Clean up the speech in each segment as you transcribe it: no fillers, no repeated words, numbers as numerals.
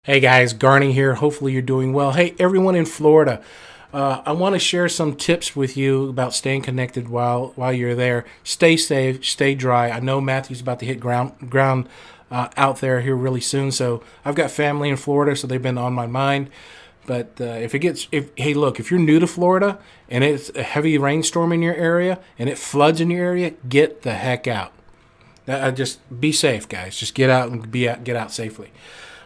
Hey guys, Garney here. Hopefully you're doing well. Hey, everyone in Florida, I want to share some tips with you about staying connected while you're there. Stay safe, stay dry. I know Matthew's about to hit ground out there here really soon, so I've got family in Florida, so they've been on my mind. But hey, look, if you're new to Florida and it's a heavy rainstorm in your area and it floods in your area, get the heck out. Just be safe, guys. Just get out and get out safely.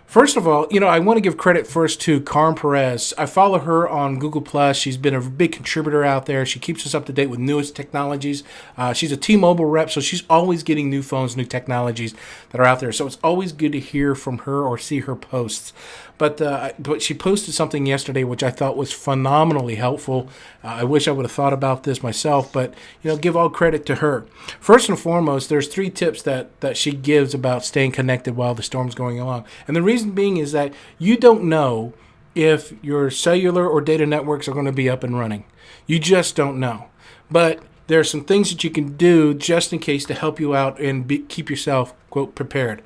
First of all, I want to give credit first to Carm Perez. I follow her on Google Plus. She's been a big contributor out there. She keeps us up to date with newest technologies. She's a T-Mobile rep, so she's always getting new phones, new technologies that are out there. So it's always good to hear from her or see her posts. But she posted something yesterday which I thought was phenomenally helpful. I wish I would have thought about this myself, but give all credit to her. First and foremost, there's 3 tips that she gives about staying connected while the storm's going along. And the reason being is that you don't know if your cellular or data networks are going to be up and running. You just don't know. But there are some things that you can do just in case to help you out and keep yourself, quote, prepared.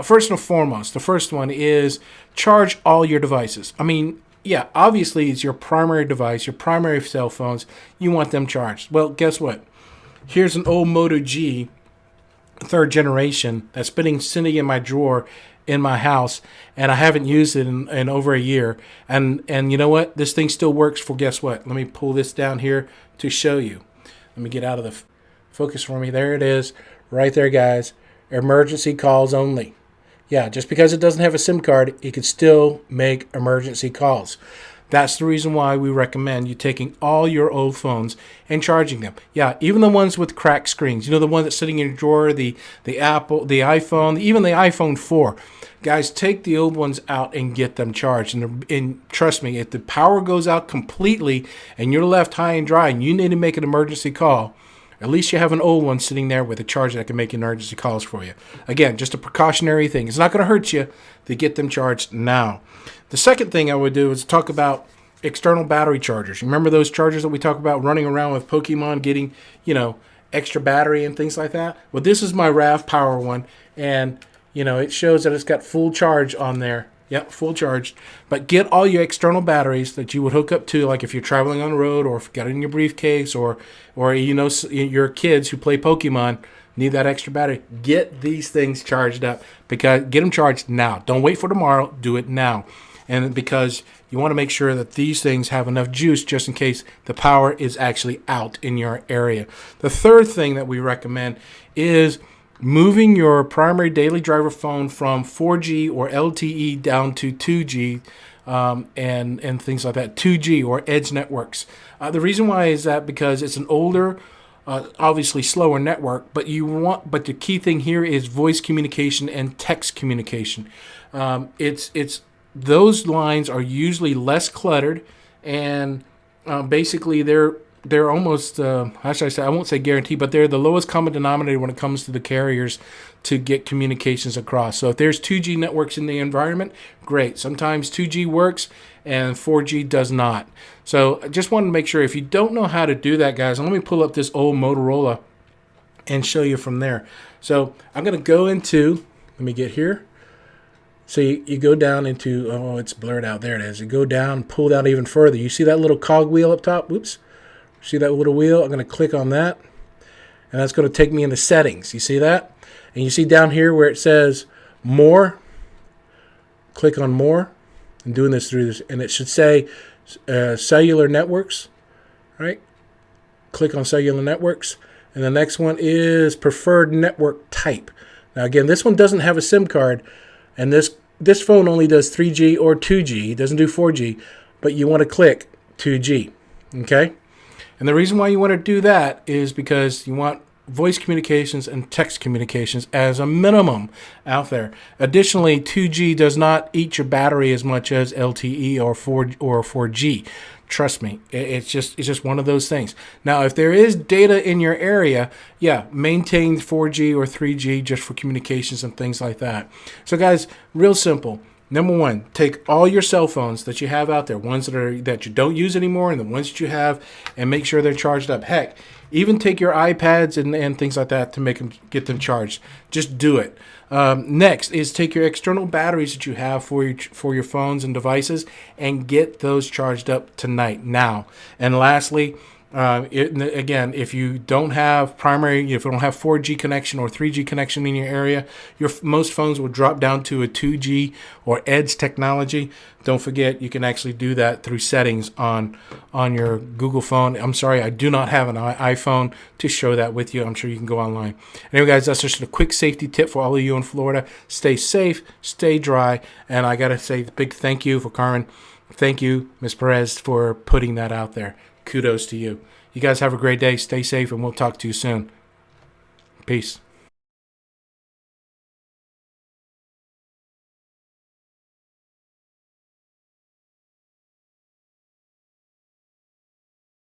First and foremost, the first one is charge all your devices. I mean, yeah, obviously it's your primary device, your primary cell phones. You want them charged. Well, guess what? Here's an old Moto G, 3rd generation, that's been sitting in my drawer in my house, and I haven't used it in over a year. And you know what? This thing still works for, guess what? Let me pull this down here to show you. Let me get out of the focus for me. There it is, right there, guys. Emergency calls only. Yeah, just because it doesn't have a SIM card, it can still make emergency calls. That's the reason why we recommend you taking all your old phones and charging them. Yeah, even the ones with cracked screens. The one that's sitting in your drawer, the Apple, the iPhone, even the iPhone 4. Guys, take the old ones out and get them charged. And trust me, if the power goes out completely and you're left high and dry and you need to make an emergency call, at least you have an old one sitting there with a charger that can make emergency calls for you. Again, just a precautionary thing. It's not going to hurt you to get them charged now. The second thing I would do is talk about external battery chargers. Remember those chargers that we talk about running around with Pokemon, getting, extra battery and things like that? Well, this is my RAV Power one, and, it shows that it's got full charge on there. Yep, full charged. But get all your external batteries that you would hook up to, like if you're traveling on the road or if you got it in your briefcase or your kids who play Pokemon need that extra battery. Get these things charged up, because get them charged now. Don't wait for tomorrow. Do it now. And because you want to make sure that these things have enough juice just in case the power is actually out in your area. The third thing that we recommend is moving your primary daily driver phone from 4G or LTE down to 2G and things like that, 2G or edge networks. The reason why is that because it's an older, obviously slower network, but the key thing here is voice communication and text communication. It's those lines are usually less cluttered, and basically they're almost, how should I say, I won't say guaranteed, but they're the lowest common denominator when it comes to the carriers to get communications across. So if there's 2G networks in the environment, great. Sometimes 2G works and 4G does not. So I just wanted to make sure, if you don't know how to do that, guys, let me pull up this old Motorola and show you from there. So I'm going to go into, let me get here. So you go down into, oh, it's blurred out. There it is. You go down, pull down even further. You see that little cog wheel up top? Whoops. See that little wheel? I'm going to click on that, and that's going to take me into settings. You see that? And you see down here where it says more. Click on more. I'm doing this through this, and it should say cellular networks. Right? Click on cellular networks, and the next one is preferred network type. Now again, this one doesn't have a SIM card, and this phone only does 3G or 2G. It doesn't do 4G, but you want to click 2G. Okay? And the reason why you want to do that is because you want voice communications and text communications as a minimum out there. Additionally, 2G does not eat your battery as much as LTE or 4G. Trust me, it's just one of those things. Now, if there is data in your area, yeah, maintain 4G or 3G just for communications and things like that. So guys, real simple. Number one, take all your cell phones that you have out there, ones that you don't use anymore, and the ones that you have, and make sure they're charged up. Heck, even take your iPads and things like that to get them charged. Just do it. Next is take your external batteries that you have for your phones and devices and get those charged up tonight, now. And lastly, again, if you don't have if you don't have 4G connection or 3G connection in your area, most phones will drop down to a 2G or Edge technology. Don't forget, you can actually do that through settings on your Google phone. I'm sorry, I do not have an iPhone to show that with you. I'm sure you can go online. Anyway, guys, that's just a quick safety tip for all of you in Florida. Stay safe, stay dry, and I gotta say a big thank you for Carmen. Thank you, Ms. Perez, for putting that out there. Kudos to you. You guys have a great day. Stay safe, and we'll talk to you soon. Peace.